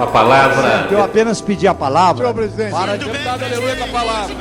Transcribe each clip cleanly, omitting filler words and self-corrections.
Com a palavra. Eu apenas pedi a palavra. Senhor presidente. Para deputado Aleluia com a palavra.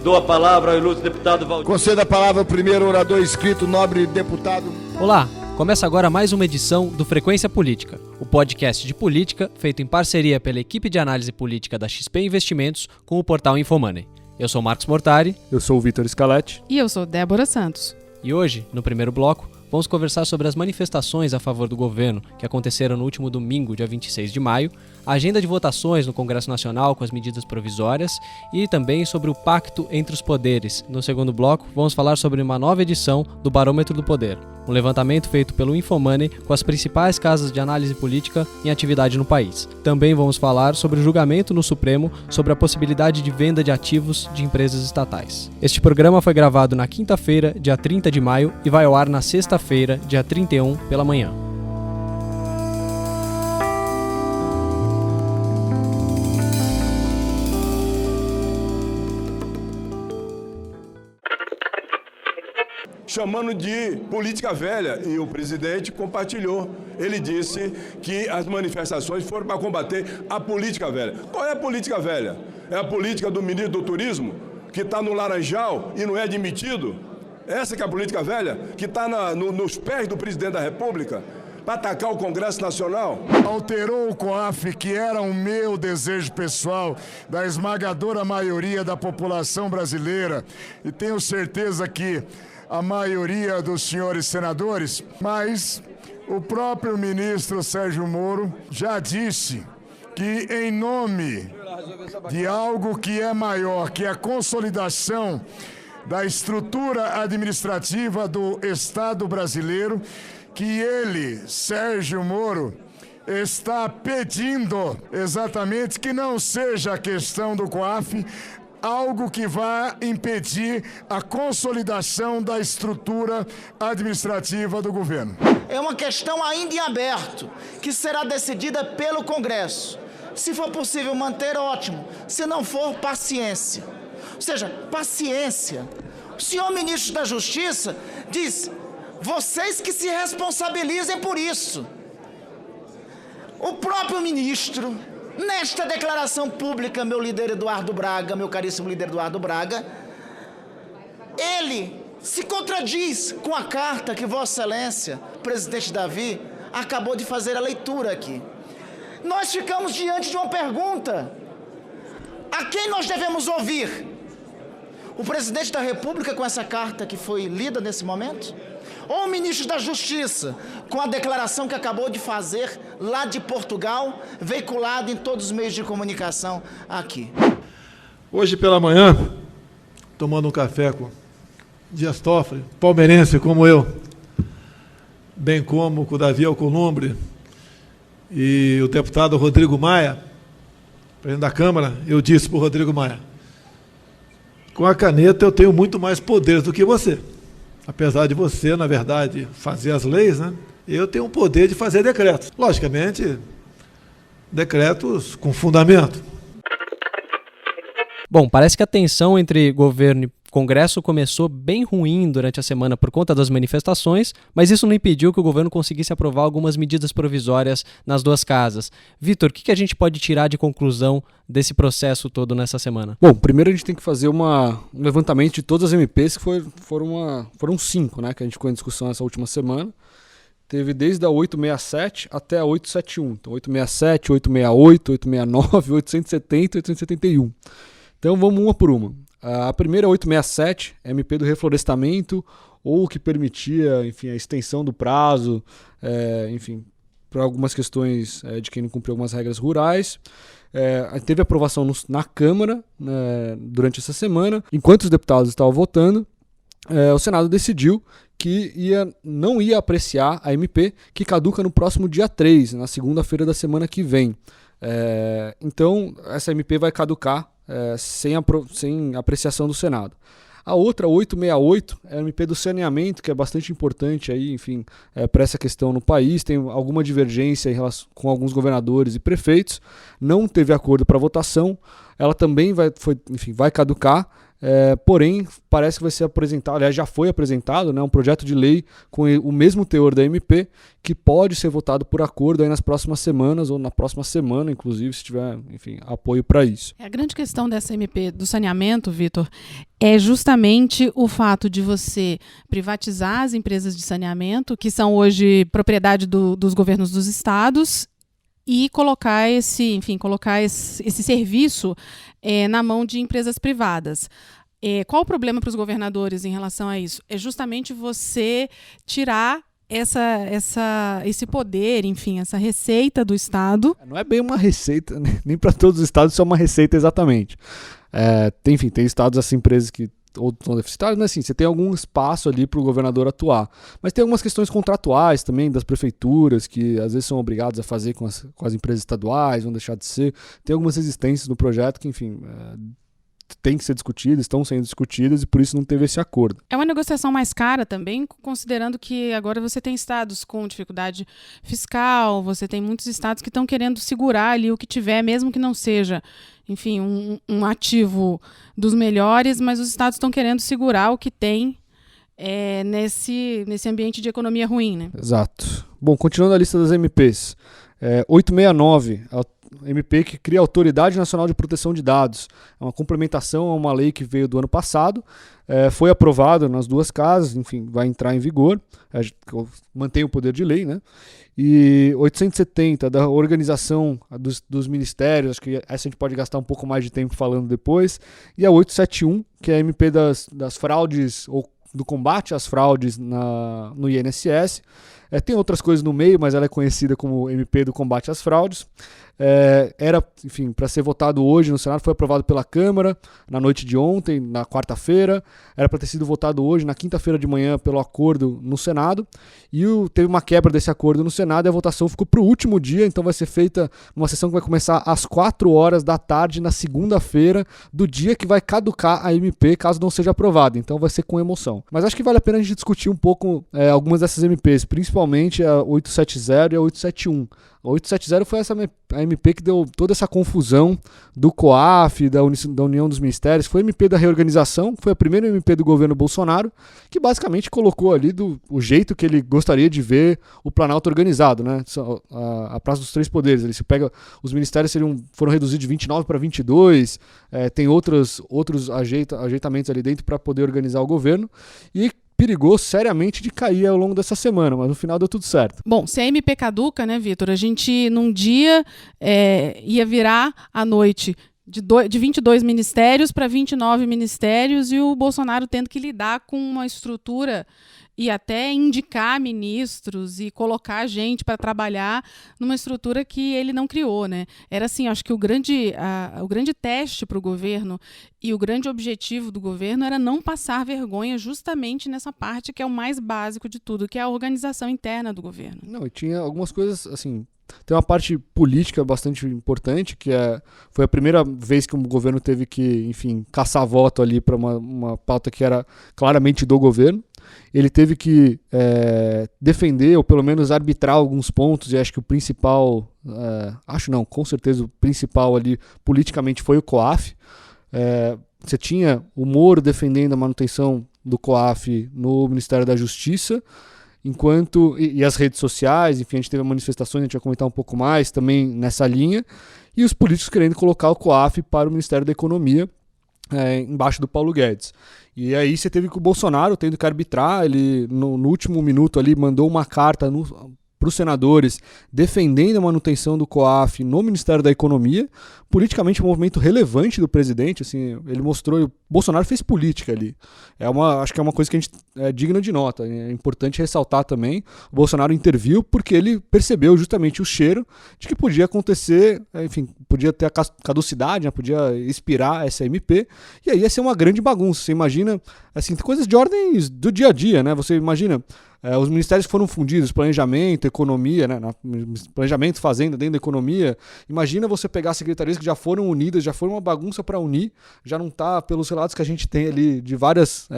Dou a palavra ao ilustre deputado Valdir. Conceda a palavra ao primeiro orador inscrito, nobre deputado. Olá, começa agora mais uma edição do Frequência Política, o podcast de política feito em parceria pela equipe de análise política da XP Investimentos com o portal Infomoney. Eu sou Marcos Mortari. Eu sou o Vitor Scaletti. E eu sou Débora Santos. E hoje, no primeiro bloco, vamos conversar sobre as manifestações a favor do governo que aconteceram no último domingo, dia 26 de maio, a agenda de votações no Congresso Nacional com as medidas provisórias e também sobre o pacto entre os poderes. No segundo bloco, vamos falar sobre uma nova edição do Barômetro do Poder, um levantamento feito pelo Infomoney com as principais casas de análise política em atividade no país. Também vamos falar sobre o julgamento no Supremo sobre a possibilidade de venda de ativos de empresas estatais. Este programa foi gravado na quinta-feira, dia 30 de maio, e vai ao ar na sexta-feira, dia 31, pela manhã. Chamando de política velha, e o presidente compartilhou. Ele disse que as manifestações foram para combater a política velha. Qual é a política velha? É a política do ministro do Turismo, que está no Laranjal e não é admitido? Essa que é a política velha, que está nos pés do presidente da República, para atacar o Congresso Nacional? Alterou o COAF, que era o meu desejo pessoal, da esmagadora maioria da população brasileira, e tenho certeza que a maioria dos senhores senadores, mas o próprio ministro Sérgio Moro já disse que, em nome de algo que é maior, que é a consolidação da estrutura administrativa do Estado brasileiro, que ele, Sérgio Moro, está pedindo exatamente que não seja a questão do COAF algo que vá impedir a consolidação da estrutura administrativa do governo. É uma questão ainda em aberto, que será decidida pelo Congresso. Se for possível manter, ótimo. Se não for, paciência. Ou seja, paciência. O senhor ministro da Justiça diz: vocês que se responsabilizem por isso. O próprio ministro, nesta declaração pública, meu líder Eduardo Braga, meu caríssimo líder Eduardo Braga, ele se contradiz com a carta que Vossa Excelência, presidente Davi, acabou de fazer a leitura aqui. Nós ficamos diante de uma pergunta: a quem nós devemos ouvir? O presidente da República com essa carta que foi lida nesse momento? Ou o ministro da Justiça, com a declaração que acabou de fazer lá de Portugal, veiculada em todos os meios de comunicação aqui? Hoje pela manhã, tomando um café com Dias Toffoli, palmeirense como eu, bem como com o Davi Alcolumbre e o deputado Rodrigo Maia, presidente da Câmara, eu disse para o Rodrigo Maia: com a caneta eu tenho muito mais poderes do que você. Apesar de você, na verdade, fazer as leis, né, eu tenho o poder de fazer decretos. Logicamente, decretos com fundamento. Bom, parece que a tensão entre governo e Congresso começou bem ruim durante a semana por conta das manifestações, mas isso não impediu que o governo conseguisse aprovar algumas medidas provisórias nas duas casas. Vitor, o que a gente pode tirar de conclusão desse processo todo nessa semana? Bom, primeiro a gente tem que fazer um levantamento de todas as MPs, que foram 5, né, que a gente ficou em discussão essa última semana. Teve desde a 867 até a 871. Então, 867, 868, 869, 870 e 871. Então, vamos uma por uma. A primeira, 867, MP do reflorestamento, ou que permitia, enfim, a extensão do prazo, enfim, para algumas questões de quem não cumpriu algumas regras rurais. Teve aprovação na Câmara durante essa semana. Enquanto os deputados estavam votando, o Senado decidiu que não ia apreciar a MP, que caduca no próximo dia 3, na segunda-feira da semana que vem. Então, essa MP vai caducar sem apreciação do Senado. A outra, 868, é a MP do saneamento, que é bastante importante aí, enfim, para essa questão no país. Tem alguma divergência em relação, com alguns governadores e prefeitos. Não teve acordo para votação. Ela também vai caducar. Porém, parece que vai ser apresentado, aliás, já foi apresentado, né, um projeto de lei com o mesmo teor da MP, que pode ser votado por acordo aí nas próximas semanas, ou na próxima semana, inclusive, se tiver, enfim, apoio para isso. A grande questão dessa MP do saneamento, Vitor, é justamente o fato de você privatizar as empresas de saneamento, que são hoje propriedade dos governos dos estados, e colocar esse serviço na mão de empresas privadas. Qual o problema para os governadores em relação a isso? É justamente você tirar esse poder, enfim, essa receita do Estado. Não é bem uma receita, nem para todos os estados isso é uma receita exatamente. Tem estados, assim, empresas que ou são deficitários, mas assim, você tem algum espaço ali para o governador atuar. Mas tem algumas questões contratuais também das prefeituras, que às vezes são obrigadas a fazer com as empresas estaduais, vão deixar de ser. Tem algumas resistências no projeto que, enfim, tem que ser discutidas, estão sendo discutidas, e por isso não teve esse acordo. É uma negociação mais cara também, considerando que agora você tem estados com dificuldade fiscal, você tem muitos estados que estão querendo segurar ali o que tiver, mesmo que não seja, enfim, um ativo dos melhores, mas os estados estão querendo segurar o que tem nesse ambiente de economia ruim, né? Exato. Bom, continuando a lista das MPs. 869, a MP que cria a Autoridade Nacional de Proteção de Dados. É uma complementação a uma lei que veio do ano passado. Foi aprovado nas duas casas, enfim, vai entrar em vigor. Mantém o poder de lei, né? E 870, da organização dos ministérios, acho que essa a gente pode gastar um pouco mais de tempo falando depois. E a 871, que é a MP das fraudes, ou do combate às fraudes no INSS. Tem outras coisas no meio, mas ela é conhecida como MP do combate às fraudes. Era, enfim, para ser votado hoje no Senado, foi aprovado pela Câmara na noite de ontem, na quarta-feira. Era para ter sido votado hoje, na quinta-feira de manhã, pelo acordo no Senado. E teve uma quebra desse acordo no Senado e a votação ficou para o último dia, então vai ser feita uma sessão que vai começar às 4 horas da tarde, na segunda-feira, do dia que vai caducar a MP, caso não seja aprovada. Então vai ser com emoção. Mas acho que vale a pena a gente discutir um pouco algumas dessas MPs, principalmente a 870 e a 871. A 870 foi a MP que deu toda essa confusão do COAF, da União dos Ministérios. Foi a MP da reorganização, foi a primeira MP do governo Bolsonaro, que basicamente colocou ali o jeito que ele gostaria de ver o Planalto organizado, né? A Praça dos Três Poderes. Ele se pega, os ministérios foram reduzidos de 29 para 22, tem outros ajeitamentos ali dentro para poder organizar o governo, e perigou seriamente de cair ao longo dessa semana, mas no final deu tudo certo. Bom, se a MP caduca, né, Vitor, a gente num dia ia virar à noite de 22 ministérios para 29 ministérios, e o Bolsonaro tendo que lidar com uma estrutura e até indicar ministros e colocar gente para trabalhar numa estrutura que ele não criou, né? Era assim, acho que o grande teste para o governo e o grande objetivo do governo era não passar vergonha justamente nessa parte que é o mais básico de tudo, que é a organização interna do governo. Não, e tinha algumas coisas, assim, tem uma parte política bastante importante, que foi a primeira vez que o governo teve que, enfim, caçar voto ali para uma pauta que era claramente do governo. Ele teve que defender, ou pelo menos arbitrar alguns pontos, e acho que o principal, com certeza o principal ali politicamente foi o COAF. Você tinha o Moro defendendo a manutenção do COAF no Ministério da Justiça, e as redes sociais, enfim, a gente teve manifestações, a gente vai comentar um pouco mais também nessa linha, e os políticos querendo colocar o COAF para o Ministério da Economia, embaixo do Paulo Guedes. E aí você teve que o Bolsonaro tendo que arbitrar, ele no último minuto ali mandou uma carta para os senadores defendendo a manutenção do COAF no Ministério da Economia, politicamente um movimento relevante do presidente, assim, ele mostrou, o Bolsonaro fez política ali. Acho que é uma coisa que a gente é digna de nota, é importante ressaltar também. O Bolsonaro interviu porque ele percebeu justamente o cheiro de que podia acontecer, enfim, podia ter a caducidade, né, podia expirar essa MP, e aí ia ser uma grande bagunça. Você imagina, assim, coisas de ordens do dia a dia, né? Você imagina Os ministérios foram fundidos, planejamento, economia, né? Planejamento, fazenda dentro da economia. Imagina você pegar secretarias que já foram unidas, já foi uma bagunça para unir, já não está pelos relatos que a gente tem ali de várias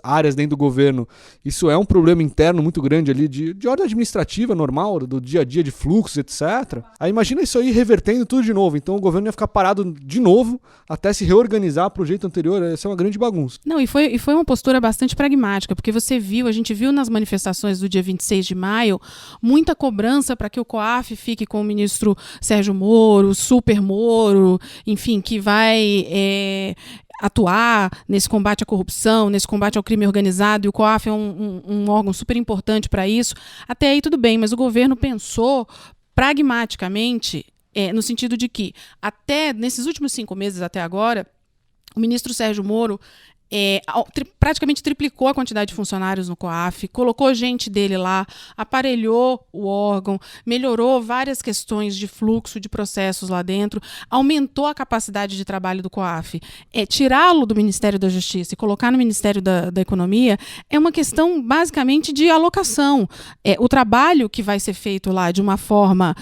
áreas dentro do governo. Isso é um problema interno muito grande ali de ordem administrativa normal, do dia a dia de fluxos, etc. Aí imagina isso aí revertendo tudo de novo. Então o governo ia ficar parado de novo até se reorganizar para o jeito anterior. Ia ser uma grande bagunça. Não, e foi uma postura bastante pragmática, porque a gente viu nas manifestações do dia 26 de maio muita cobrança para que o COAF fique com o ministro Sérgio Moro, Super Moro, enfim, que vai atuar nesse combate à corrupção, nesse combate ao crime organizado, e o COAF é um órgão super importante para isso. Até aí tudo bem, mas o governo pensou pragmaticamente, no sentido de que, até nesses últimos 5 meses até agora, o ministro Sérgio Moro praticamente triplicou a quantidade de funcionários no COAF, colocou gente dele lá, aparelhou o órgão, melhorou várias questões de fluxo de processos lá dentro, aumentou a capacidade de trabalho do COAF. Tirá-lo do Ministério da Justiça e colocar no Ministério da Economia é uma questão basicamente de alocação. O trabalho que vai ser feito lá de uma forma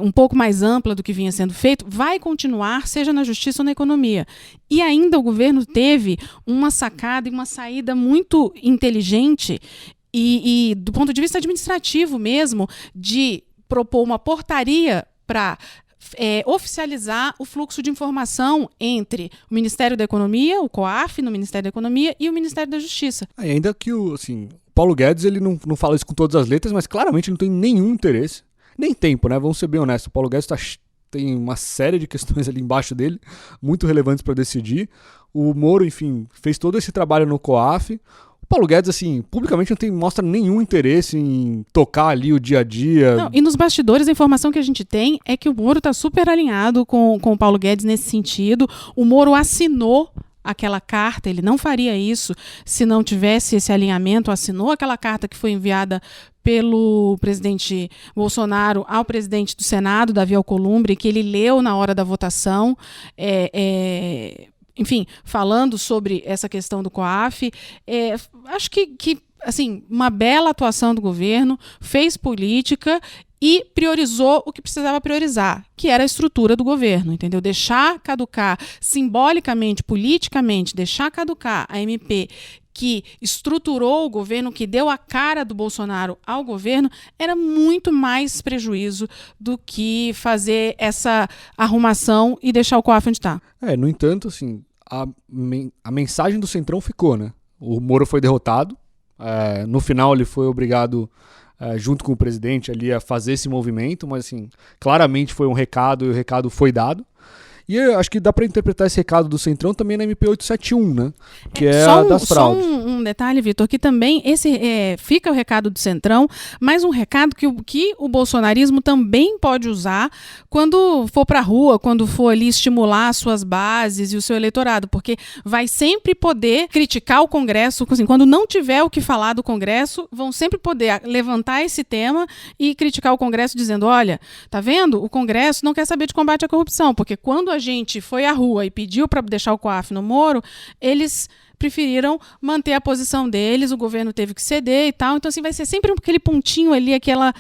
um pouco mais ampla do que vinha sendo feito vai continuar, seja na Justiça ou na Economia. E ainda o governo teve uma sacada e uma saída muito inteligente e do ponto de vista administrativo mesmo, de propor uma portaria para oficializar o fluxo de informação entre o Ministério da Economia, o COAF, no Ministério da Economia, e o Ministério da Justiça. Ainda que o Paulo Guedes ele não fala isso com todas as letras, mas claramente não tem nenhum interesse, nem tempo, né? Vamos ser bem honestos. O Paulo Guedes tem uma série de questões ali embaixo dele, muito relevantes para decidir. O Moro, enfim, fez todo esse trabalho no COAF. O Paulo Guedes, assim, publicamente não mostra nenhum interesse em tocar ali o dia a dia. Não, e nos bastidores, a informação que a gente tem é que o Moro está super alinhado com o Paulo Guedes nesse sentido. O Moro assinou aquela carta, ele não faria isso se não tivesse esse alinhamento, assinou aquela carta que foi enviada pelo presidente Bolsonaro ao presidente do Senado, Davi Alcolumbre, que ele leu na hora da votação, enfim, falando sobre essa questão do COAF. Acho que assim, uma bela atuação do governo, fez política e priorizou o que precisava priorizar, que era a estrutura do governo, entendeu? Deixar caducar simbolicamente, politicamente, deixar caducar a MP que estruturou o governo, que deu a cara do Bolsonaro ao governo, era muito mais prejuízo do que fazer essa arrumação e deixar o COAF onde está. No entanto, assim, a mensagem do Centrão ficou, né? O Moro foi derrotado, no final ele foi obrigado, junto com o presidente, ali a fazer esse movimento, mas assim, claramente foi um recado e o recado foi dado. E eu acho que dá para interpretar esse recado do Centrão também na MP 871, né? Que é a das fraudes. Só um detalhe, Vitor, que também fica o recado do Centrão, mas um recado que o bolsonarismo também pode usar quando for para a rua, quando for ali estimular as suas bases e o seu eleitorado, porque vai sempre poder criticar o Congresso, assim, quando não tiver o que falar do Congresso, vão sempre poder levantar esse tema e criticar o Congresso dizendo, olha, tá vendo? O Congresso não quer saber de combate à corrupção, porque quando a gente foi à rua e pediu para deixar o COAF no Moro, eles preferiram manter a posição deles, o governo teve que ceder e tal, então assim, vai ser sempre aquele pontinho ali, aquela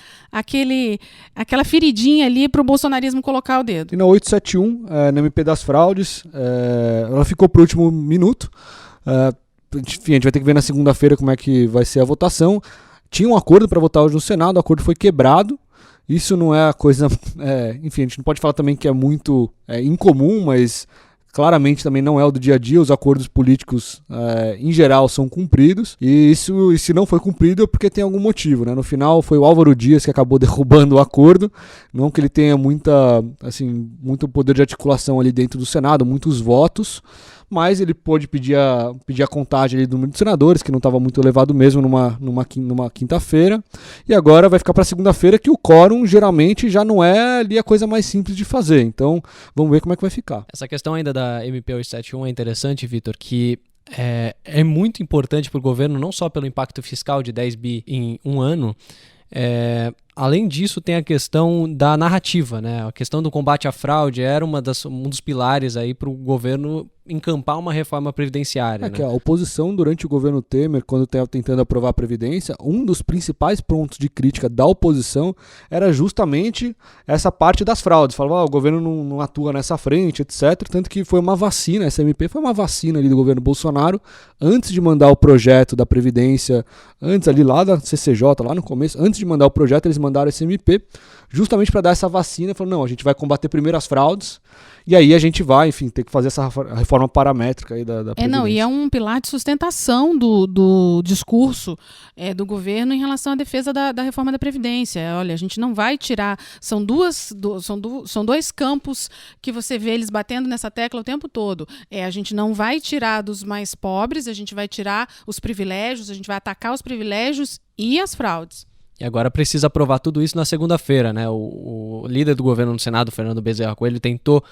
feridinha ali para o bolsonarismo colocar o dedo. E na 871, na MP das fraudes, ela ficou para o último minuto, enfim, a gente vai ter que ver na segunda-feira como é que vai ser a votação. Tinha um acordo para votar hoje no Senado, o acordo foi quebrado. Isso não é a coisa... enfim, a gente não pode falar também que é muito incomum, mas claramente também não é o do dia a dia. Os acordos políticos, em geral, são cumpridos. E se não foi cumprido é porque tem algum motivo, né? No final, foi o Álvaro Dias que acabou derrubando o acordo. Não que ele tenha muito poder de articulação ali dentro do Senado, muitos votos. Mas ele pôde pedir a contagem ali do número de senadores, que não estava muito elevado mesmo numa quinta-feira. E agora vai ficar para segunda-feira, que o quórum geralmente já não é ali a coisa mais simples de fazer. Então, vamos ver como é que vai ficar. Essa questão ainda da MP 871 é interessante, Vitor, que é muito importante para o governo, não só pelo impacto fiscal de 10 bi em um ano, além disso, tem a questão da narrativa, né? A questão do combate à fraude era um dos pilares aí para o governo encampar uma reforma previdenciária. Que a oposição durante o governo Temer, quando estava tentando aprovar a Previdência, um dos principais pontos de crítica da oposição era justamente essa parte das fraudes. Falava, o governo não atua nessa frente, etc. Tanto que foi uma vacina, essa MP foi uma vacina ali do governo Bolsonaro, antes de mandar o projeto da Previdência, antes ali lá da CCJ, lá no começo, antes de mandar o projeto, eles mandaram essa MP justamente para dar essa vacina. Falaram, não, a gente vai combater primeiro as fraudes, e aí a gente vai, enfim, ter que fazer essa reforma paramétrica aí da Previdência. E é um pilar de sustentação do discurso do governo em relação à defesa da reforma da Previdência. Olha, a gente não vai tirar... São dois campos que você vê eles batendo nessa tecla o tempo todo. A gente não vai tirar dos mais pobres, a gente vai tirar os privilégios, a gente vai atacar os privilégios e as fraudes. E agora precisa aprovar tudo isso na segunda-feira, né? O líder do governo no Senado, Fernando Bezerra Coelho, tentou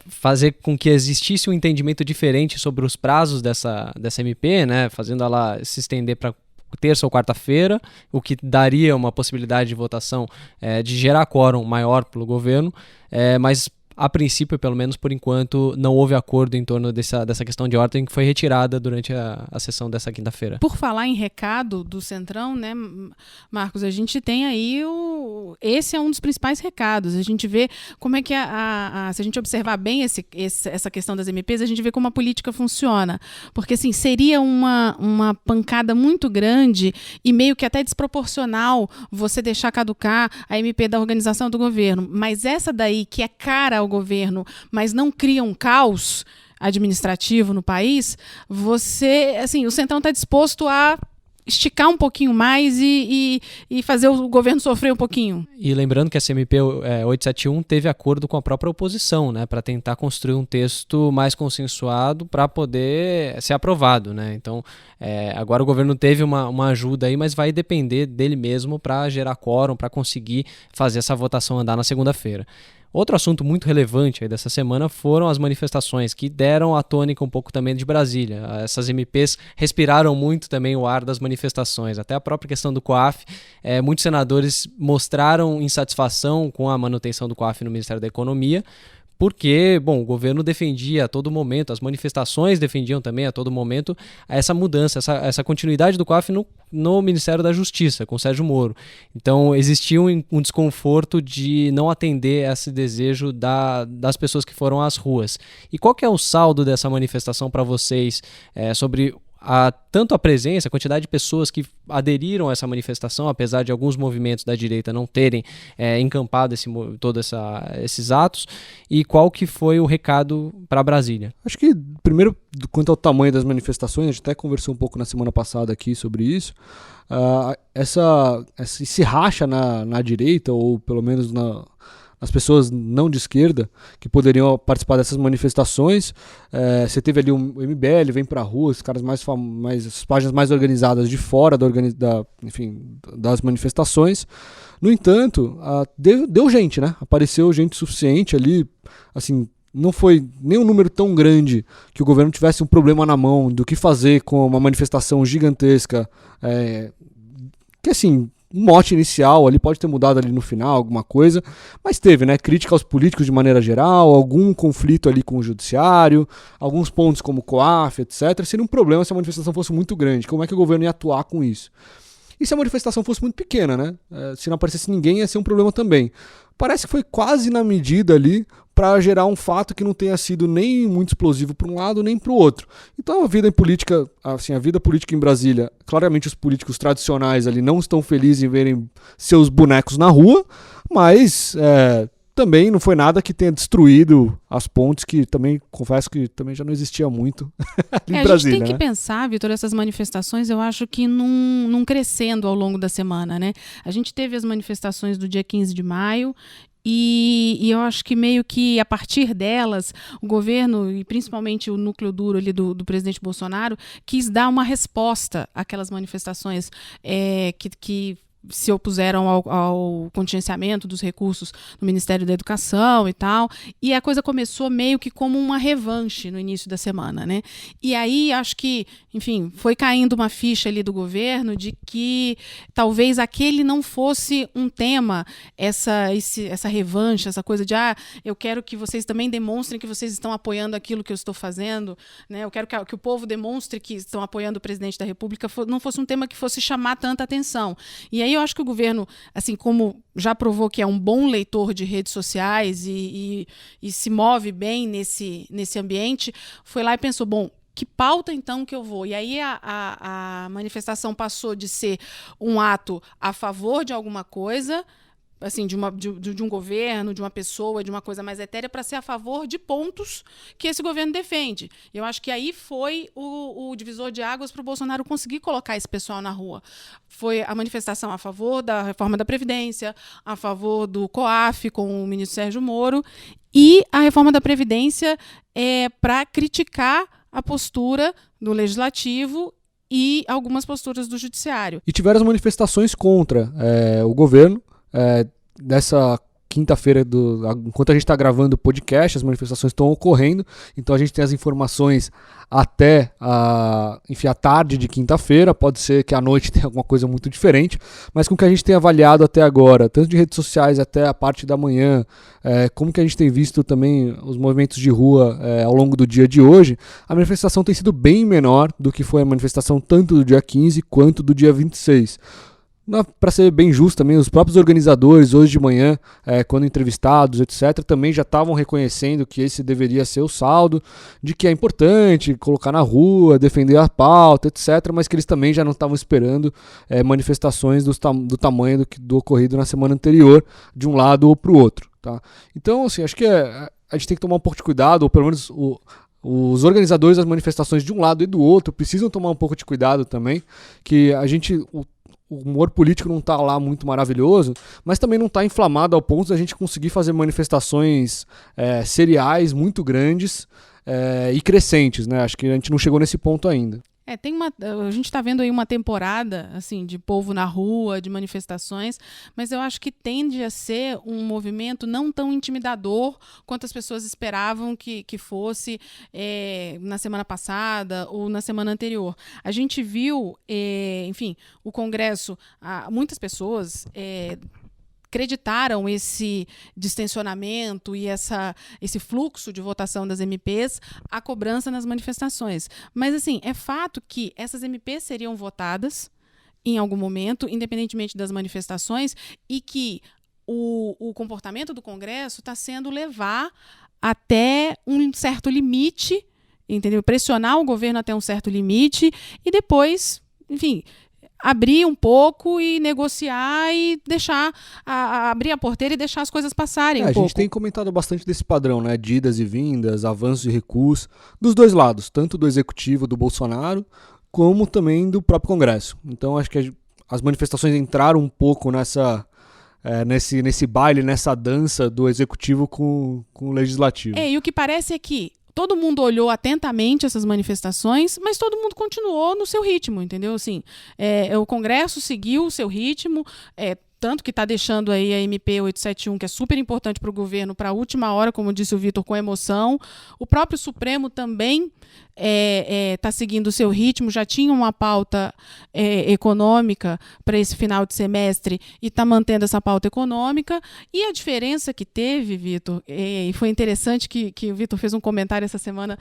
fazer com que existisse um entendimento diferente sobre os prazos dessa MP, né? Fazendo ela se estender para terça ou quarta-feira, o que daria uma possibilidade de votação de gerar quórum maior para o governo, mas a princípio, pelo menos por enquanto, não houve acordo em torno dessa questão de ordem que foi retirada durante a sessão dessa quinta-feira. Por falar em recado do Centrão, né, Marcos, a gente tem aí esse é um dos principais recados. A gente vê como é que se a gente observar bem essa questão das MPs, a gente vê como a política funciona. Porque assim, seria uma pancada muito grande e meio que até desproporcional você deixar caducar a MP da organização do governo. Mas essa daí, que é cara ao governo, mas não cria um caos administrativo no país, o Centrão está disposto a esticar um pouquinho mais e fazer o governo sofrer um pouquinho. E lembrando que a CMP 871 teve acordo com a própria oposição, né, para tentar construir um texto mais consensuado para poder ser aprovado, né? Então, agora o governo teve uma ajuda aí, mas vai depender dele mesmo para gerar quórum, para conseguir fazer essa votação andar na segunda-feira. Outro assunto muito relevante aí dessa semana foram as manifestações, que deram a tônica um pouco também de Brasília. Essas MPs respiraram muito também o ar das manifestações. Até a própria questão do COAF, muitos senadores mostraram insatisfação com a manutenção do COAF no Ministério da Economia, porque, o governo defendia a todo momento, as manifestações defendiam também a todo momento essa mudança, essa continuidade do COAF no Ministério da Justiça, com Sérgio Moro. Então, existia um desconforto de não atender esse desejo das pessoas que foram às ruas. E qual que é o saldo dessa manifestação para vocês sobre tanto a presença, a quantidade de pessoas que aderiram a essa manifestação, apesar de alguns movimentos da direita não terem encampado todos esses atos, e qual que foi o recado para Brasília? Acho que, primeiro, quanto ao tamanho das manifestações, a gente até conversou um pouco na semana passada aqui sobre isso, esse racha na direita, ou pelo menos as pessoas não de esquerda que poderiam participar dessas manifestações. Você teve ali o MBL, vem pra rua, os caras as páginas mais organizadas de fora das manifestações. No entanto, deu gente, né? Apareceu gente suficiente ali, assim, não foi nem um número tão grande que o governo tivesse um problema na mão do que fazer com uma manifestação gigantesca, que assim, um mote inicial ali pode ter mudado ali no final, alguma coisa, mas teve, né, crítica aos políticos de maneira geral, algum conflito ali com o judiciário, alguns pontos como COAF, etc. Seria um problema se a manifestação fosse muito grande. Como é que o governo ia atuar com isso? E se a manifestação fosse muito pequena, né? Se não aparecesse ninguém, ia ser um problema também. Parece que foi quase na medida ali para gerar um fato que não tenha sido nem muito explosivo para um lado nem para o outro. Então a vida política em Brasília, claramente os políticos tradicionais ali não estão felizes em verem seus bonecos na rua, mas também não foi nada que tenha destruído as pontes, que também, confesso que também já não existia muito ali em Brasília. A gente tem que pensar, Vitor, essas manifestações, eu acho que num crescendo ao longo da semana, né? A gente teve as manifestações do dia 15 de maio, e eu acho que meio que a partir delas, o governo, e principalmente o núcleo duro ali do presidente Bolsonaro, quis dar uma resposta àquelas manifestações que se opuseram ao contingenciamento dos recursos no Ministério da Educação e tal, e a coisa começou meio que como uma revanche no início da semana, né? E aí acho que, enfim, foi caindo uma ficha ali do governo de que talvez aquele não fosse um tema, essa revanche, essa coisa de eu quero que vocês também demonstrem que vocês estão apoiando aquilo que eu estou fazendo, né? Eu quero que o povo demonstre que estão apoiando o presidente da República, não fosse um tema que fosse chamar tanta atenção. E aí eu acho que o governo, assim como já provou que é um bom leitor de redes sociais e se move bem nesse ambiente, foi lá e pensou, bom, que pauta então que eu vou? E aí a manifestação passou de ser um ato a favor de alguma coisa, assim, de um governo, de uma pessoa, de uma coisa mais etérea, para ser a favor de pontos que esse governo defende. Eu acho que aí foi o divisor de águas para o Bolsonaro conseguir colocar esse pessoal na rua. Foi a manifestação a favor da reforma da Previdência, a favor do COAF com o ministro Sérgio Moro, e a reforma da Previdência para criticar a postura do Legislativo e algumas posturas do Judiciário. E tiveram as manifestações contra o governo. Dessa quinta-feira, enquanto a gente está gravando o podcast, as manifestações estão ocorrendo, então a gente tem as informações até a tarde de quinta-feira, pode ser que à noite tenha alguma coisa muito diferente, mas com o que a gente tem avaliado até agora, tanto de redes sociais até a parte da manhã, como que a gente tem visto também os movimentos de rua ao longo do dia de hoje, a manifestação tem sido bem menor do que foi a manifestação tanto do dia 15 quanto do dia 26. Para ser bem justo também, os próprios organizadores hoje de manhã, quando entrevistados, etc., também já estavam reconhecendo que esse deveria ser o saldo, de que é importante colocar na rua, defender a pauta, etc., mas que eles também já não estavam esperando manifestações do tamanho do ocorrido na semana anterior, de um lado ou para o outro. Tá? Então, assim, acho que a gente tem que tomar um pouco de cuidado, ou pelo menos os organizadores das manifestações de um lado e do outro precisam tomar um pouco de cuidado também, que o humor político não está lá muito maravilhoso, mas também não está inflamado ao ponto de a gente conseguir fazer manifestações seriais muito grandes e crescentes, né? Acho que a gente não chegou nesse ponto ainda. A gente está vendo aí uma temporada assim, de povo na rua, de manifestações, mas eu acho que tende a ser um movimento não tão intimidador quanto as pessoas esperavam que fosse na semana passada ou na semana anterior. A gente viu, enfim, o Congresso, muitas pessoas acreditaram esse distensionamento e esse fluxo de votação das MPs à cobrança nas manifestações. Mas, assim, é fato que essas MPs seriam votadas em algum momento, independentemente das manifestações, e que o comportamento do Congresso está sendo levar até um certo limite, entendeu? Pressionar o governo até um certo limite e depois, enfim, abrir um pouco e negociar e deixar abrir a porteira e deixar as coisas passarem um pouco. A gente tem comentado bastante desse padrão, né? De idas e vindas, avanços e recuos, dos dois lados, tanto do executivo do Bolsonaro, como também do próprio Congresso. Então acho que as manifestações entraram um pouco nesse baile, nessa dança do executivo com o legislativo. E o que parece é que todo mundo olhou atentamente essas manifestações, mas todo mundo continuou no seu ritmo, entendeu? Assim, o Congresso seguiu o seu ritmo, tanto que está deixando aí a MP 871, que é super importante para o governo, para a última hora, como disse o Vitor, com emoção. O próprio Supremo também está seguindo o seu ritmo, já tinha uma pauta econômica para esse final de semestre e está mantendo essa pauta econômica. E a diferença que teve, Vitor, e foi interessante que o Vitor fez um comentário essa semana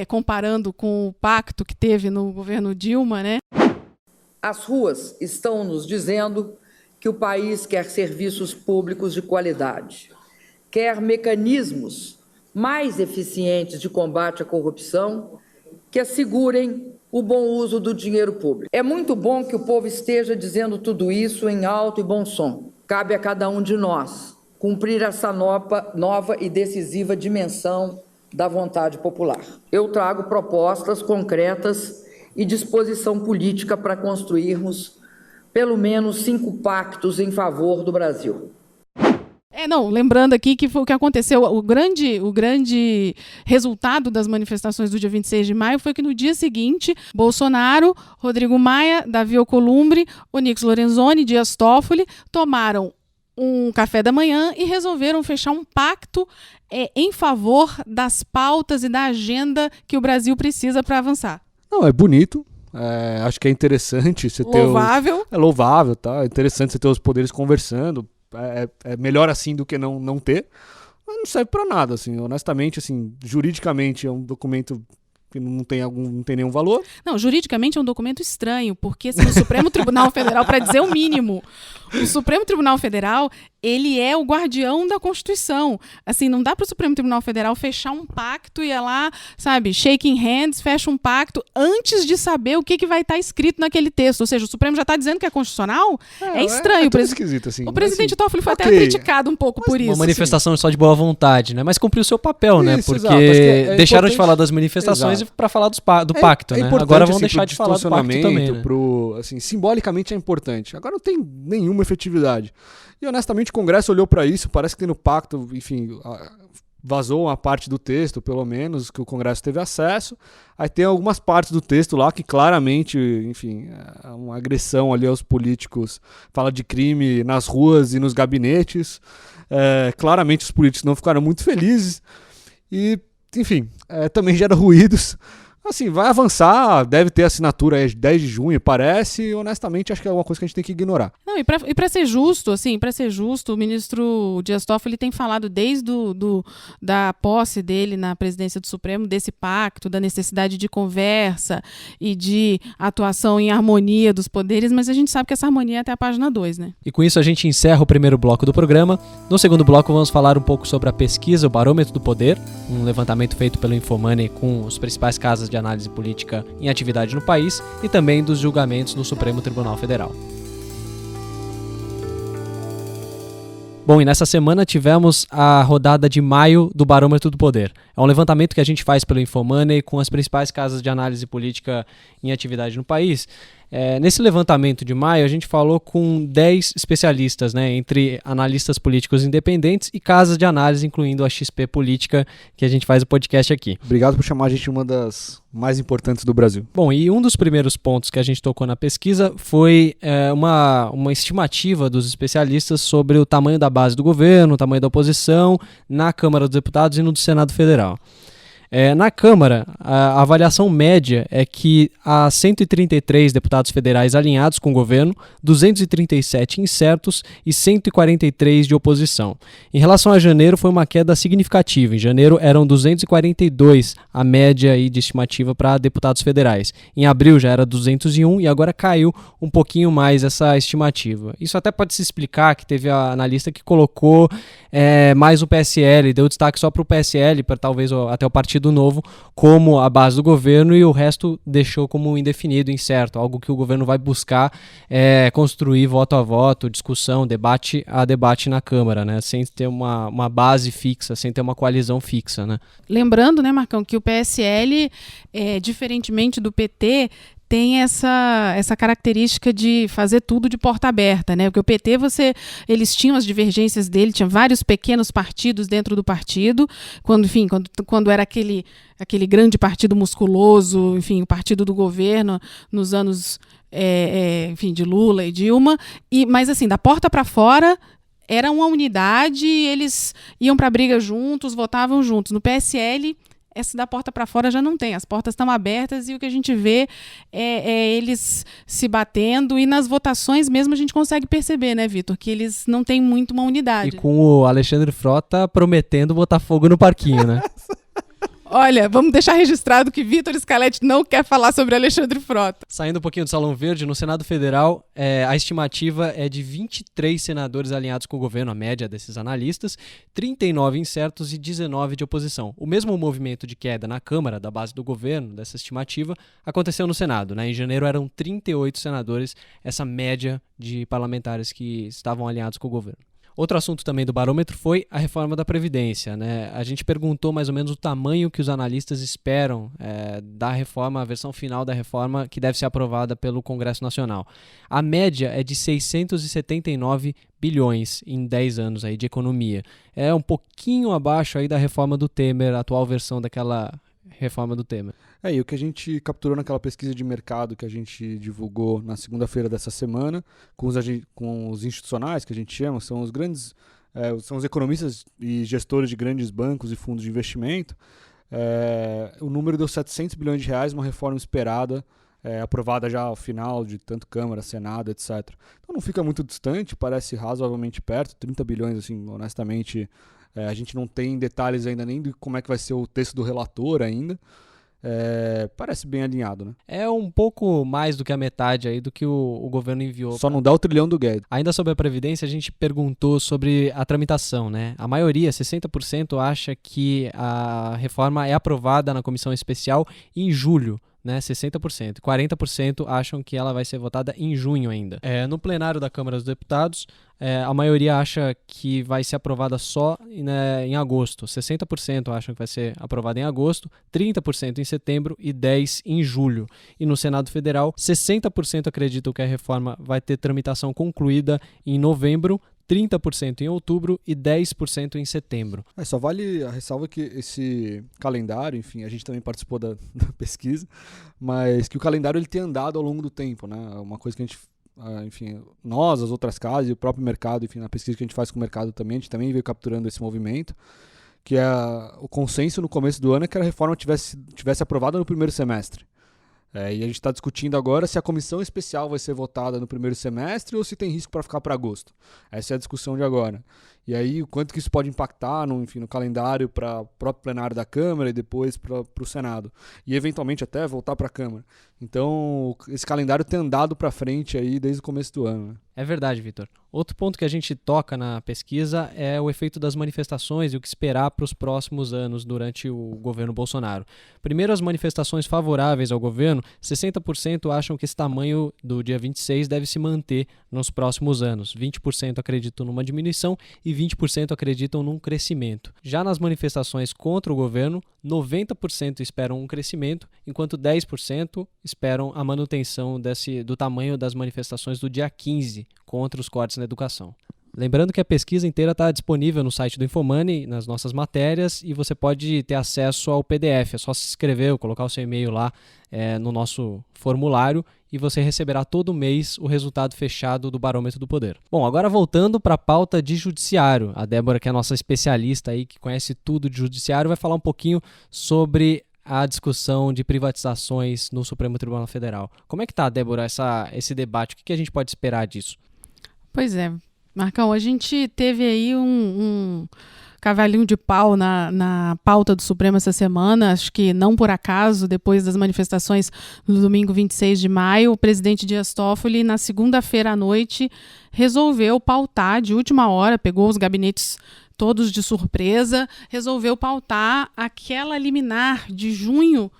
comparando com o pacto que teve no governo Dilma, né? As ruas estão nos dizendo que o país quer serviços públicos de qualidade, quer mecanismos mais eficientes de combate à corrupção que assegurem o bom uso do dinheiro público. É muito bom que o povo esteja dizendo tudo isso em alto e bom som. Cabe a cada um de nós cumprir essa nova e decisiva dimensão da vontade popular. Eu trago propostas concretas e disposição política para construirmos pelo menos 5 pactos em favor do Brasil. Não, lembrando aqui que foi o que aconteceu, o grande resultado das manifestações do dia 26 de maio foi que no dia seguinte, Bolsonaro, Rodrigo Maia, Davi Alcolumbre, Onyx Lorenzoni, Dias Toffoli tomaram um café da manhã e resolveram fechar um pacto em favor das pautas e da agenda que o Brasil precisa para avançar. Não, é bonito. Acho que é interessante você ter... Louvável. É louvável, tá? É interessante você ter os poderes conversando. É melhor assim do que não ter. Mas não serve pra nada, assim. Honestamente, assim, juridicamente é um documento que não tem nenhum valor. Não, juridicamente é um documento estranho, porque assim, o Supremo Tribunal Federal, para dizer o mínimo, o Supremo Tribunal Federal, ele é o guardião da Constituição. Assim, não dá para o Supremo Tribunal Federal fechar um pacto e ir lá, sabe, shaking hands, fecha um pacto antes de saber o que vai estar escrito naquele texto. Ou seja, o Supremo já está dizendo que é constitucional? É estranho. Tudo esquisito, assim. O presidente assim, Toffoli foi até criticado um pouco por isso. Uma manifestação só de boa vontade, né? Mas cumpriu o seu papel, né? Isso, Porque exato. deixaram de falar das manifestações para falar do pacto, né? Agora vão deixar de falar do pacto também, né? Assim, simbolicamente é importante. Agora não tem nenhuma efetividade. E honestamente o Congresso olhou para isso, parece que tem no pacto, enfim, vazou uma parte do texto, pelo menos, que o Congresso teve acesso. Aí tem algumas partes do texto lá que claramente, enfim, é uma agressão ali aos políticos, fala de crime nas ruas e nos gabinetes. Claramente os políticos não ficaram muito felizes e, enfim, também gera ruídos. Assim, vai avançar, deve ter assinatura aí 10 de junho, parece, e honestamente acho que é uma coisa que a gente tem que ignorar. Não, e para ser justo, assim, o ministro Dias Toffoli tem falado desde da posse dele na presidência do Supremo, desse pacto, da necessidade de conversa e de atuação em harmonia dos poderes, mas a gente sabe que essa harmonia é até a página 2, né? E com isso a gente encerra o primeiro bloco do programa. No segundo bloco vamos falar um pouco sobre a pesquisa, o Barômetro do Poder, um levantamento feito pelo Infomoney com os principais casas de análise política em atividade no país e também dos julgamentos no Supremo Tribunal Federal. Bom, e nessa semana tivemos a rodada de maio do Barômetro do Poder. É um levantamento que a gente faz pelo Infomoney com as principais casas de análise política em atividade no país. Nesse levantamento de maio, a gente falou com 10 especialistas, né, entre analistas políticos independentes e casas de análise, incluindo a XP Política, que a gente faz o podcast aqui. Obrigado por chamar a gente de uma das mais importantes do Brasil. Bom, e um dos primeiros pontos que a gente tocou na pesquisa foi uma estimativa dos especialistas sobre o tamanho da base do governo, o tamanho da oposição na Câmara dos Deputados e no do Senado Federal. Na Câmara, a avaliação média é que há 133 deputados federais alinhados com o governo, 237 incertos e 143 de oposição. Em relação a janeiro, foi uma queda significativa. Em janeiro eram 242 a média aí de estimativa para deputados federais. Em abril já era 201 e agora caiu um pouquinho mais essa estimativa. Isso até pode se explicar que teve a analista que colocou mais o PSL, deu destaque só para o PSL, para talvez até o Partido Novo, como a base do governo, e o resto deixou como indefinido, incerto, algo que o governo vai buscar construir voto a voto, discussão, debate a debate na Câmara, né, sem ter uma base fixa, sem ter uma coalizão fixa, né. Lembrando, né, Marcão, que o PSL, diferentemente do PT, tem essa característica de fazer tudo de porta aberta, né? Porque o PT, eles tinham as divergências dele, tinha vários pequenos partidos dentro do partido, quando era aquele grande partido musculoso, enfim, o partido do governo nos anos, de Lula e Dilma, mas assim, da porta para fora era uma unidade, eles iam para a briga juntos, votavam juntos. No PSL, essa da porta para fora já não tem, as portas estão abertas e o que a gente vê é eles se batendo, e nas votações mesmo a gente consegue perceber, né, Vitor, que eles não têm muito uma unidade. E com o Alexandre Frota prometendo botar fogo no parquinho, né? Olha, vamos deixar registrado que Vitor Scaletti não quer falar sobre Alexandre Frota. Saindo um pouquinho do Salão Verde, no Senado Federal, a estimativa é de 23 senadores alinhados com o governo, a média desses analistas, 39 incertos e 19 de oposição. O mesmo movimento de queda na Câmara, da base do governo, dessa estimativa, aconteceu no Senado, né? Em janeiro eram 38 senadores, essa média de parlamentares que estavam alinhados com o governo. Outro assunto também do barômetro foi a reforma da Previdência, né? A gente perguntou mais ou menos o tamanho que os analistas esperam da reforma, a versão final da reforma que deve ser aprovada pelo Congresso Nacional. A média é de 679 bilhões em 10 anos aí de economia. É um pouquinho abaixo aí da reforma do Temer, a atual versão daquela reforma do Temer. E o que a gente capturou naquela pesquisa de mercado que a gente divulgou na segunda-feira dessa semana, com os institucionais, que a gente chama, são os grandes, são os economistas e gestores de grandes bancos e fundos de investimento, o número deu 700 bilhões de reais, uma reforma esperada, aprovada já ao final de tanto Câmara, Senado, etc. Então não fica muito distante, parece razoavelmente perto, 30 bilhões, assim, honestamente, a gente não tem detalhes ainda nem de como é que vai ser o texto do relator ainda. Parece bem alinhado, né? É um pouco mais do que a metade aí do que o governo enviou. Só não dá o trilhão do Guedes. Ainda sobre a Previdência, a gente perguntou sobre a tramitação, né? A maioria, 60%, acha que a reforma é aprovada na comissão especial em julho, né, 60%. 40% acham que ela vai ser votada em junho ainda. No plenário da Câmara dos Deputados, a maioria acha que vai ser aprovada só em agosto. 60% acham que vai ser aprovada em agosto, 30% em setembro e 10% em julho. E no Senado Federal, 60% acreditam que a reforma vai ter tramitação concluída em novembro, 30% em outubro e 10% em setembro. Só vale a ressalva que esse calendário, enfim, a gente também participou da pesquisa, mas que o calendário ele tem andado ao longo do tempo, né? Uma coisa que a gente, enfim, nós, as outras casas e o próprio mercado, enfim, na pesquisa que a gente faz com o mercado também, a gente também veio capturando esse movimento, que é o consenso no começo do ano é que a reforma tivesse aprovada no primeiro semestre. E a gente está discutindo agora se a comissão especial vai ser votada no primeiro semestre ou se tem risco para ficar para agosto. Essa é a discussão de agora. E aí, o quanto que isso pode impactar no calendário para o próprio plenário da Câmara e depois para o Senado. E, eventualmente, até voltar para a Câmara. Então, esse calendário tem andado para frente aí desde o começo do ano, né? É verdade, Vitor. Outro ponto que a gente toca na pesquisa é o efeito das manifestações e o que esperar para os próximos anos durante o governo Bolsonaro. Primeiro, as manifestações favoráveis ao governo, 60% acham que esse tamanho do dia 26 deve se manter nos próximos anos. 20% acreditam numa diminuição e 20% acreditam num crescimento. Já nas manifestações contra o governo, 90% esperam um crescimento, enquanto 10% esperam a manutenção do tamanho das manifestações do dia 15 contra os cortes na educação. Lembrando que a pesquisa inteira está disponível no site do Infomoney, nas nossas matérias, e você pode ter acesso ao PDF. É só se inscrever ou colocar o seu e-mail lá no nosso formulário e você receberá todo mês o resultado fechado do Barômetro do Poder. Bom, agora voltando para a pauta de judiciário. A Débora, que é a nossa especialista aí, que conhece tudo de judiciário, vai falar um pouquinho sobre a discussão de privatizações no Supremo Tribunal Federal. Como é que está, Débora, esse debate? O que a gente pode esperar disso? Pois é, Marcão, a gente teve aí um cavalinho de pau na pauta do Supremo essa semana, acho que não por acaso, depois das manifestações no domingo 26 de maio, o presidente Dias Toffoli, na segunda-feira à noite, resolveu pautar de última hora, pegou os gabinetes todos de surpresa, resolveu pautar aquela liminar de junho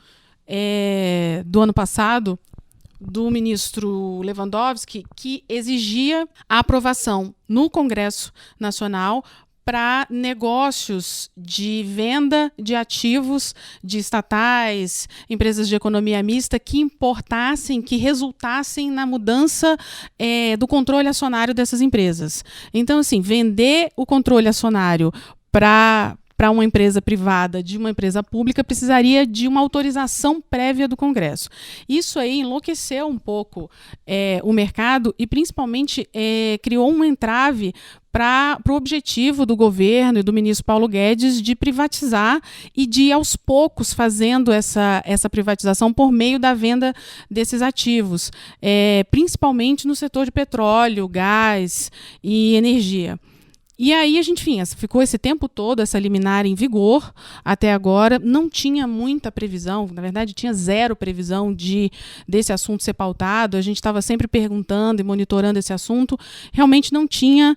do ano passado, do ministro Lewandowski, que exigia a aprovação no Congresso Nacional para negócios de venda de ativos de estatais, empresas de economia mista que importassem, que resultassem na mudança do controle acionário dessas empresas. Então, assim, vender o controle acionário para uma empresa privada de uma empresa pública precisaria de uma autorização prévia do Congresso. Isso aí enlouqueceu um pouco o mercado e principalmente criou um entrave para o objetivo do governo e do ministro Paulo Guedes de privatizar e de ir aos poucos fazendo essa privatização por meio da venda desses ativos, principalmente no setor de petróleo, gás e energia. E aí, ficou esse tempo todo, essa liminar em vigor, até agora, não tinha muita previsão, na verdade tinha zero previsão desse assunto ser pautado, a gente estava sempre perguntando e monitorando esse assunto, realmente não tinha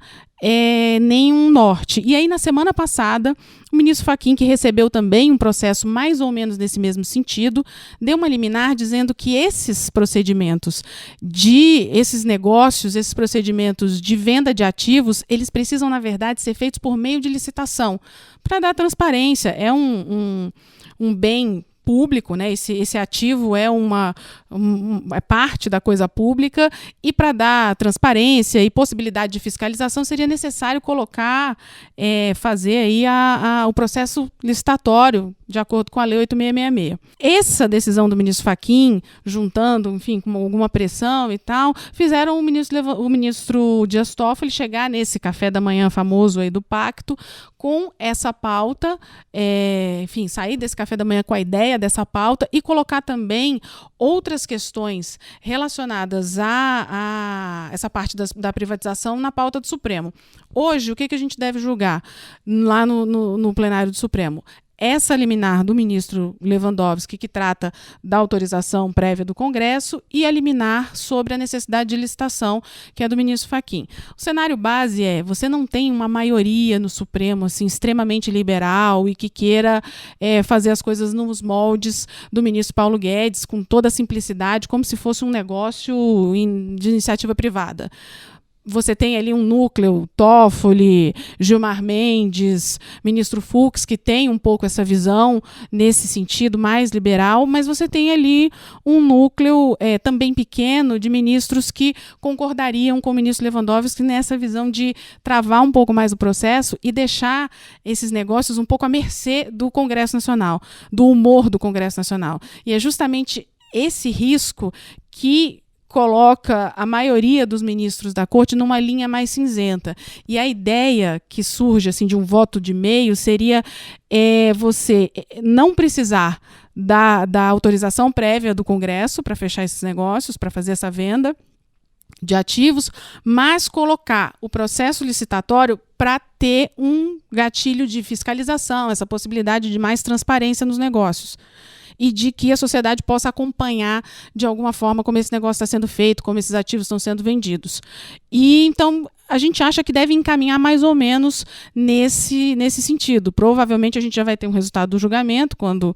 nenhum norte. E aí, na semana passada, o ministro Fachin, que recebeu também um processo mais ou menos nesse mesmo sentido, deu uma liminar dizendo que esses procedimentos esses negócios, esses procedimentos de venda de ativos, eles precisam, na verdade, ser feitos por meio de licitação, para dar transparência. É um bem público, né? Esse ativo é é parte da coisa pública, e para dar transparência e possibilidade de fiscalização seria necessário fazer aí o processo licitatório de acordo com a Lei 8666. Essa decisão do ministro Fachin, juntando, enfim, com alguma pressão e tal, fizeram o ministro Dias Toffoli chegar nesse café da manhã famoso aí do pacto com essa pauta, enfim, sair desse café da manhã com a ideia dessa pauta e colocar também outras questões relacionadas a essa parte da privatização na pauta do Supremo. Hoje, o que a gente deve julgar lá no plenário do Supremo? Essa liminar do ministro Lewandowski, que trata da autorização prévia do Congresso, e a liminar sobre a necessidade de licitação, que é do ministro Fachin. O cenário base você não tem uma maioria no Supremo assim, extremamente liberal e que queira fazer as coisas nos moldes do ministro Paulo Guedes, com toda a simplicidade, como se fosse um negócio de iniciativa privada. Você tem ali um núcleo, Toffoli, Gilmar Mendes, ministro Fux, que tem um pouco essa visão nesse sentido mais liberal, mas você tem ali um núcleo também pequeno de ministros que concordariam com o ministro Lewandowski nessa visão de travar um pouco mais o processo e deixar esses negócios um pouco à mercê do Congresso Nacional, do humor do Congresso Nacional. E é justamente esse risco que coloca a maioria dos ministros da corte numa linha mais cinzenta. E a ideia que surge assim, de um voto de meio seria você não precisar da autorização prévia do Congresso para fechar esses negócios, para fazer essa venda de ativos, mas colocar o processo licitatório para ter um gatilho de fiscalização, essa possibilidade de mais transparência nos negócios. E de que a sociedade possa acompanhar de alguma forma como esse negócio está sendo feito, como esses ativos estão sendo vendidos. E então a gente acha que deve encaminhar mais ou menos nesse sentido. Provavelmente a gente já vai ter um resultado do julgamento quando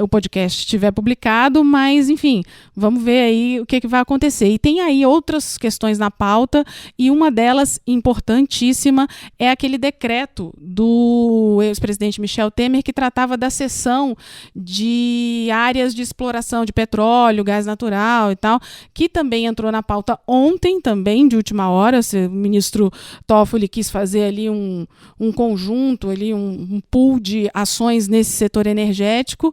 o podcast estiver publicado, mas enfim, vamos ver aí o que vai acontecer. E tem aí outras questões na pauta, e uma delas importantíssima é aquele decreto do ex-presidente Michel Temer que tratava da cessão de áreas de exploração de petróleo, gás natural e tal, que também entrou na pauta ontem, também de última hora. O ministro Toffoli quis fazer ali um conjunto, ali um pool de ações nesse setor energético,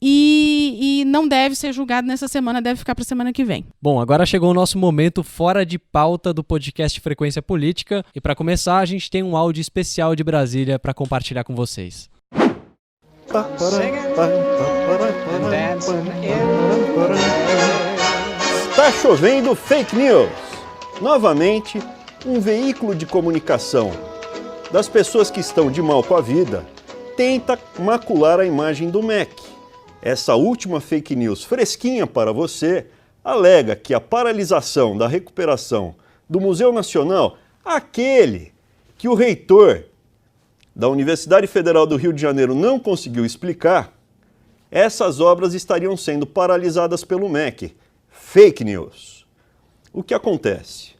e não deve ser julgado nessa semana, deve ficar para a semana que vem. Bom, agora chegou o nosso momento fora de pauta do podcast Frequência Política, e para começar a gente tem um áudio especial de Brasília para compartilhar com vocês. Está chovendo fake news. Novamente, um veículo de comunicação das pessoas que estão de mal com a vida tenta macular a imagem do MEC. Essa última fake news fresquinha para você alega que a paralisação da recuperação do Museu Nacional, aquele que o reitor da Universidade Federal do Rio de Janeiro não conseguiu explicar, essas obras estariam sendo paralisadas pelo MEC. Fake news. O que acontece?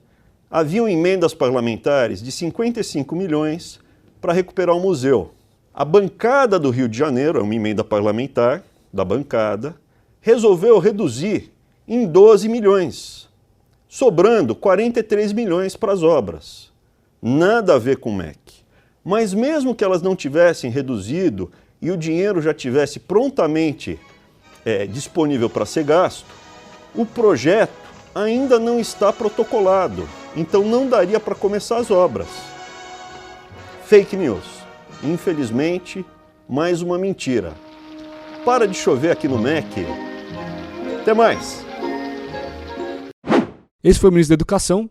Haviam emendas parlamentares de 55 milhões para recuperar o museu. A bancada do Rio de Janeiro, é uma emenda parlamentar da bancada, resolveu reduzir em 12 milhões, sobrando 43 milhões para as obras. Nada a ver com o MEC. Mas mesmo que elas não tivessem reduzido e o dinheiro já tivesse prontamente disponível para ser gasto, o projeto ainda não está protocolado, então não daria para começar as obras. Fake news. Infelizmente, mais uma mentira. Para de chover aqui no MEC. Até mais. Esse foi o ministro da Educação,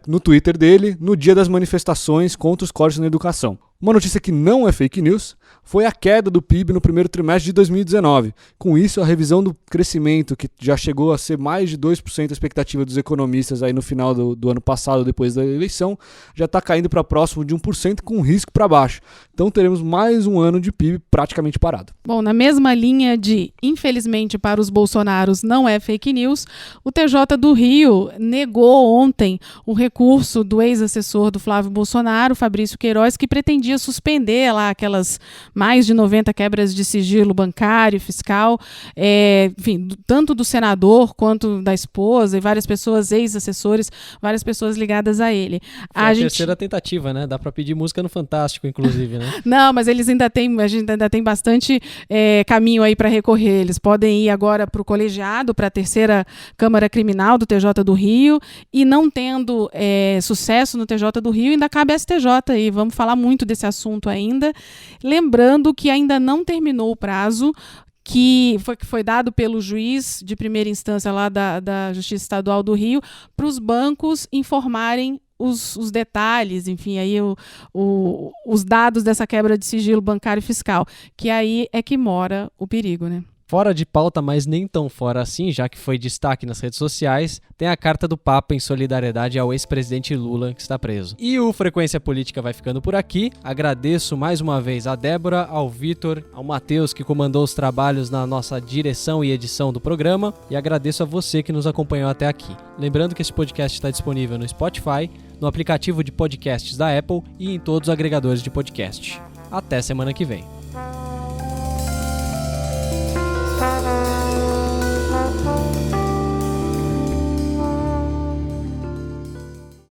no Twitter dele, no dia das manifestações contra os cortes na educação. Uma notícia que não é fake news foi a queda do PIB no primeiro trimestre de 2019. Com isso, a revisão do crescimento, que já chegou a ser mais de 2% a expectativa dos economistas aí no final do ano passado, depois da eleição, já está caindo para próximo de 1%, com risco para baixo. Então teremos mais um ano de PIB praticamente parado. Bom, na mesma linha de, infelizmente para os bolsonaros não é fake news, o TJ do Rio negou ontem o recurso do ex-assessor do Flávio Bolsonaro, Fabrício Queiroz, que pretendia suspender lá aquelas mais de 90 quebras de sigilo bancário, fiscal, enfim, tanto do senador quanto da esposa e várias pessoas, ex-assessores, várias pessoas ligadas a ele. A terceira tentativa, né? Dá para pedir música no Fantástico, inclusive, né? Não, mas eles a gente ainda tem bastante caminho aí para recorrer. Eles podem ir agora para o colegiado, para a terceira Câmara Criminal do TJ do Rio, e não tendo sucesso no TJ do Rio, ainda cabe a STJ aí. Vamos falar muito desse assunto ainda. Lembrando que ainda não terminou o prazo que foi dado pelo juiz de primeira instância lá da Justiça Estadual do Rio para os bancos informarem os detalhes, enfim, aí os dados dessa quebra de sigilo bancário e fiscal, que aí é que mora o perigo, né? Fora de pauta, mas nem tão fora assim, já que foi destaque nas redes sociais, tem a carta do Papa em solidariedade ao ex-presidente Lula, que está preso. E o Frequência Política vai ficando por aqui. Agradeço mais uma vez a Débora, ao Vitor, ao Matheus, que comandou os trabalhos na nossa direção e edição do programa, e agradeço a você que nos acompanhou até aqui. Lembrando que esse podcast está disponível no Spotify, no aplicativo de podcasts da Apple e em todos os agregadores de podcast. Até semana que vem.